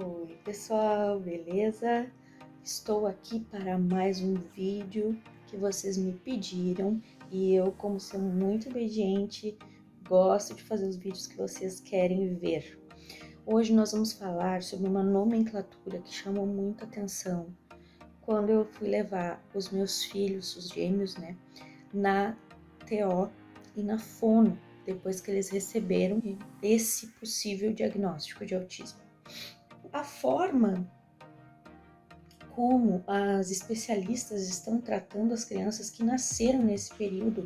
Oi pessoal, beleza? Estou aqui para mais um vídeo que vocês me pediram e eu, como sou muito obediente, gosto de fazer os vídeos que vocês querem ver. Hoje nós vamos falar sobre uma nomenclatura que chamou muita atenção quando eu fui levar os meus filhos, os gêmeos, né, na TO e na fono, depois que eles receberam esse possível diagnóstico de autismo. A forma como as especialistas estão tratando as crianças que nasceram nesse período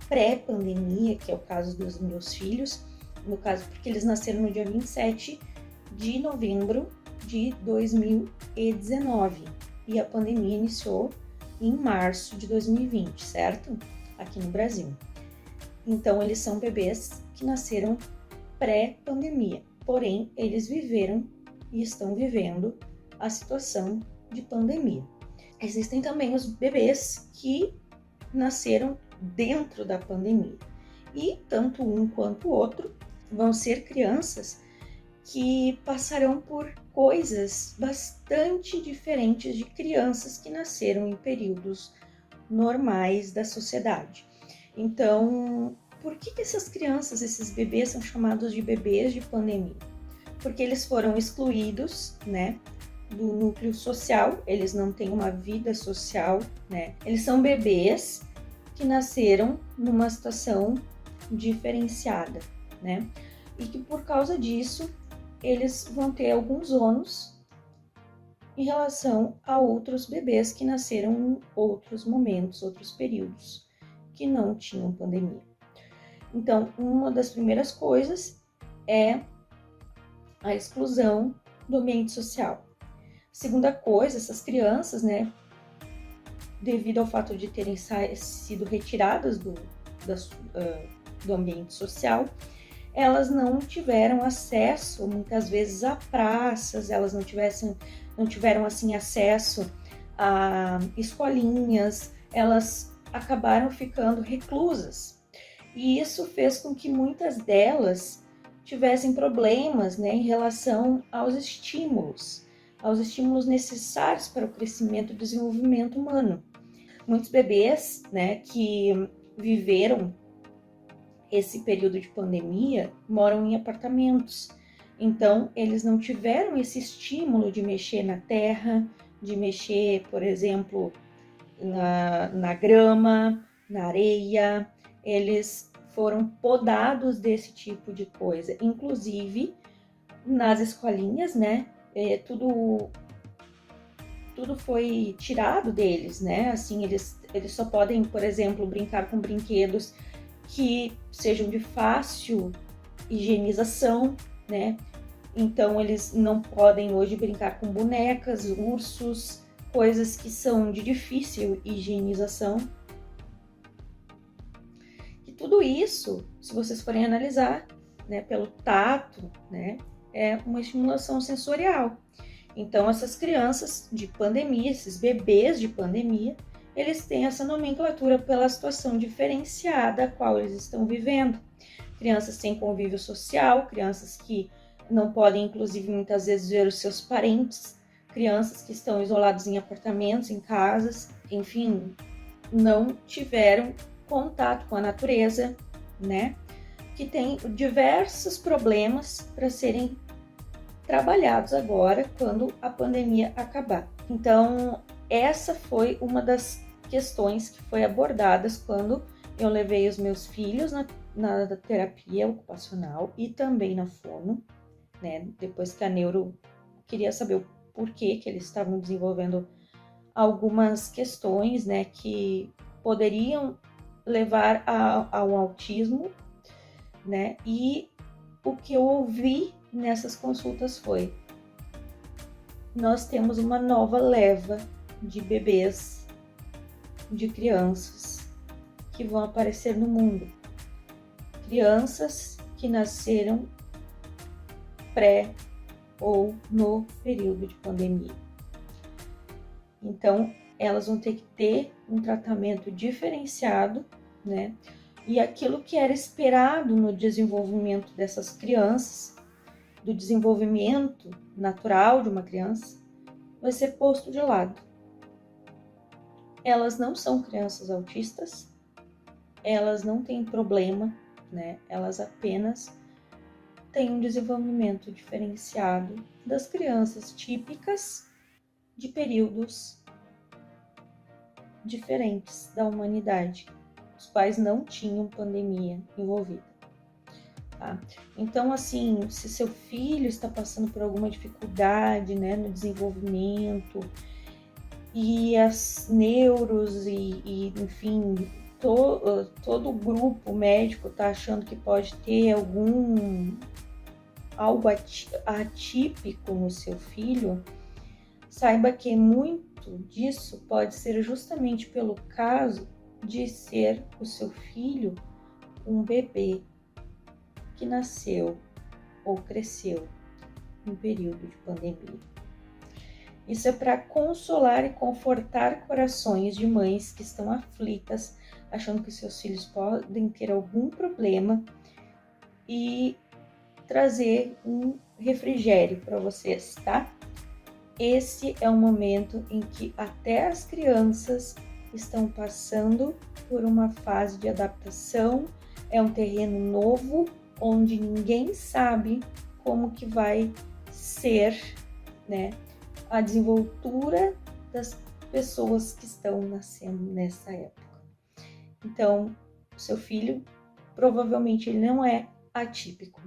pré-pandemia, que é o caso dos meus filhos, no caso porque eles nasceram no dia 27 de novembro de 2019 e a pandemia iniciou em março de 2020, certo? Aqui no Brasil. Então, eles são bebês que nasceram pré-pandemia, porém, eles viveram e estão vivendo a situação de pandemia. Existem também os bebês que nasceram dentro da pandemia. E tanto um quanto o outro vão ser crianças que passarão por coisas bastante diferentes de crianças que nasceram em períodos normais da sociedade. Então, por que essas crianças, esses bebês são chamados de bebês de pandemia? Porque eles foram excluídos, né, do núcleo social, eles não têm uma vida social, né? Eles são bebês que nasceram numa situação diferenciada, né? E que por causa disso, eles vão ter alguns ônus em relação a outros bebês que nasceram em outros momentos, outros períodos, que não tinham pandemia. Então, uma das primeiras coisas é a exclusão do ambiente social. Segunda coisa, essas crianças, né, devido ao fato de terem sido retiradas do ambiente social, elas não tiveram acesso, muitas vezes, a praças, elas não tiveram, assim, acesso a escolinhas, elas acabaram ficando reclusas. E isso fez com que muitas delas tivessem problemas, né, em relação aos estímulos necessários para o crescimento e desenvolvimento humano. Muitos bebês, né, que viveram esse período de pandemia moram em apartamentos. Então, eles não tiveram esse estímulo de mexer na terra, de mexer, por exemplo, na grama, na areia. Eles foram podados desse tipo de coisa. Inclusive, nas escolinhas, né, tudo foi tirado deles, né? Assim, eles só podem, por exemplo, brincar com brinquedos que sejam de fácil higienização, né? Então, eles não podem hoje brincar com bonecas, ursos, coisas que são de difícil higienização. E tudo isso, se vocês forem analisar, né, pelo tato, né, é uma estimulação sensorial. Então, essas crianças de pandemia, esses bebês de pandemia, eles têm essa nomenclatura pela situação diferenciada a qual eles estão vivendo. Crianças sem convívio social, crianças que não podem, inclusive, muitas vezes ver os seus parentes, crianças que estão isoladas em apartamentos, em casas, enfim, não tiveram contato com a natureza, né? Que tem diversos problemas para serem trabalhados agora quando a pandemia acabar. Então, essa foi uma das questões que foi abordadas quando eu levei os meus filhos na terapia ocupacional e também na fono, né? Depois que a neuro queria saber o porquê que eles estavam desenvolvendo algumas questões, né, que poderiam levar ao autismo, né? E o que eu ouvi nessas consultas foi: nós temos uma nova leva de bebês, de crianças que vão aparecer no mundo. Crianças que nasceram pré ou no período de pandemia. Então, elas vão ter que ter um tratamento diferenciado, né? E aquilo que era esperado no desenvolvimento dessas crianças, do desenvolvimento natural de uma criança vai ser posto de lado. Elas não são crianças autistas, elas não têm problema, né? Elas apenas têm um desenvolvimento diferenciado das crianças típicas de períodos diferentes da humanidade, os quais não tinham pandemia envolvida. Tá? Então, assim, se seu filho está passando por alguma dificuldade, né, no desenvolvimento, e as neuros enfim, todo o grupo médico está achando que pode ter algo atípico no seu filho, saiba que muito disso pode ser justamente pelo caso de ser o seu filho um bebê que nasceu ou cresceu em período de pandemia. Isso é para consolar e confortar corações de mães que estão aflitas, achando que seus filhos podem ter algum problema, e trazer um refrigério para vocês, tá? Esse é um momento em que até as crianças estão passando por uma fase de adaptação, é um terreno novo, onde ninguém sabe como que vai ser, né, a desenvoltura das pessoas que estão nascendo nessa época. Então, o seu filho, provavelmente ele não é atípico.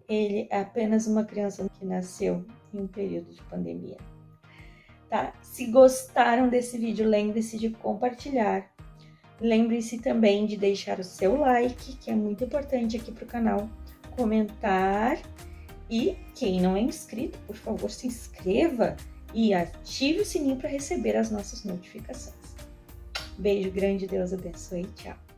Ele é apenas uma criança que nasceu em um período de pandemia. Tá? Se gostaram desse vídeo, lembre-se de compartilhar. Lembre-se também de deixar o seu like, que é muito importante aqui para o canal, comentar. E quem não é inscrito, por favor, se inscreva e ative o sininho para receber as nossas notificações. Beijo grande, Deus abençoe, tchau!